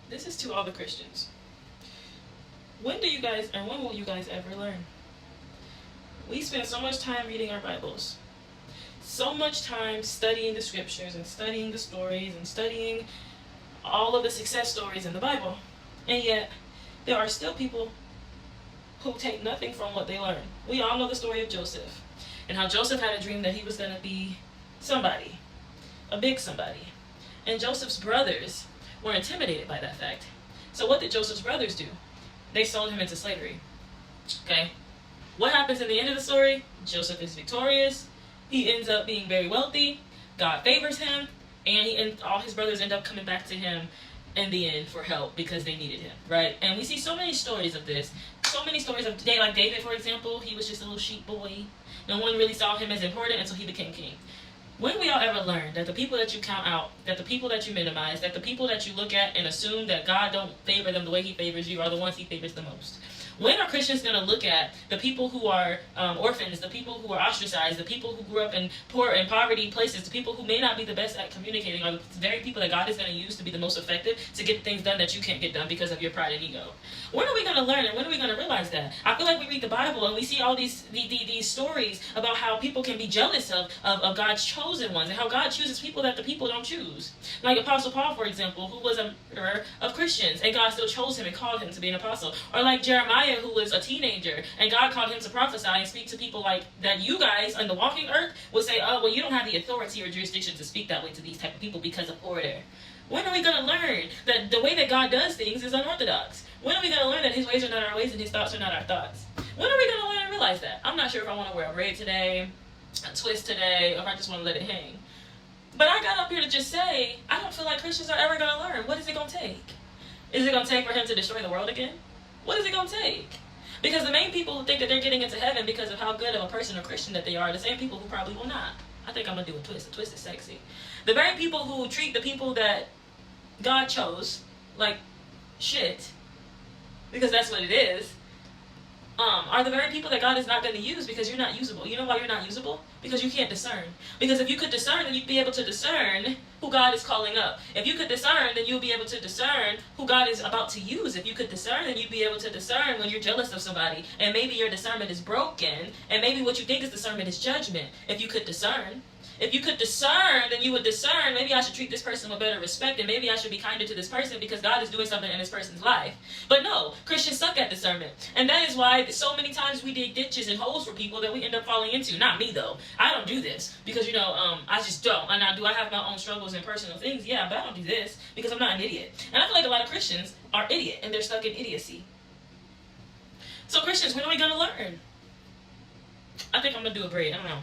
this is to all the Christians. When will you guys ever learn? We spend so much time reading our Bibles, so much time studying the scriptures and studying the stories and studying all of the success stories in the Bible. And yet, there are still people who take nothing from what they learn. We all know the story of Joseph and how Joseph had a dream that he was going to be somebody, a big somebody. And Joseph's brothers were intimidated by that fact. So what did Joseph's brothers do? They sold him into slavery. Okay? What happens in the end of the story? Joseph is victorious. He ends up being very wealthy. God favors him. And all his brothers end up coming back to him in the end for help because they needed him, right? And we see so many stories of this. So many stories of today, like David, for example. He was just a little sheep boy. No one really saw him as important until he became king. When we all ever learn that the people that you count out, that the people that you minimize, that the people that you look at and assume that God don't favor them the way he favors you are the ones he favors the most? When are Christians going to look at the people who are orphans, the people who are ostracized, the people who grew up in poor and poverty places, the people who may not be the best at communicating are the very people that God is going to use to be the most effective to get things done that you can't get done because of your pride and ego? When are we going to learn and when are we going to realize that? I feel like we read the Bible and we see all these stories about how people can be jealous of God's chosen ones and how God chooses people that the people don't choose. Like Apostle Paul, for example, who was a murderer of Christians and God still chose him and called him to be an apostle. Or like Jeremiah, who was a teenager and God called him to prophesy and speak to people like that you guys on the walking earth would say, oh, well, you don't have the authority or jurisdiction to speak that way to these type of people because of order. When are we going to learn that the way that God does things is unorthodox? When are we going to learn that his ways are not our ways and his thoughts are not our thoughts? When are we going to learn and realize that? I'm not sure if I want to wear a braid today, a twist today, or if I just want to let it hang. But I got up here to just say, I don't feel like Christians are ever going to learn. What is it going to take? Is it going to take for him to destroy the world again? What is it going to take? Because the main people who think that they're getting into heaven because of how good of a person or Christian that they are the same people who probably will not. I think I'm going to do a twist. A twist is sexy. The very people who treat the people that God chose like shit, because that's what it is, are the very people that God is not going to use because you're not usable. You know why you're not usable? Because you can't discern. Because if you could discern, then you'd be able to discern who God is calling up. If you could discern, then you'll be able to discern who God is about to use. If you could discern, then you'd be able to discern when you're jealous of somebody. And maybe your discernment is broken. And maybe what you think is discernment is judgment. If you could discern. If you could discern, then you would discern, maybe I should treat this person with better respect and maybe I should be kinder to this person because God is doing something in this person's life. But no, Christians suck at discernment. And that is why so many times we dig ditches and holes for people that we end up falling into. Not me, though. I don't do this because, I just don't. And do I have my own struggles and personal things? Yeah, but I don't do this because I'm not an idiot. And I feel like a lot of Christians are idiot and they're stuck in idiocy. So Christians, when are we going to learn? I think I'm going to do a braid. I don't know.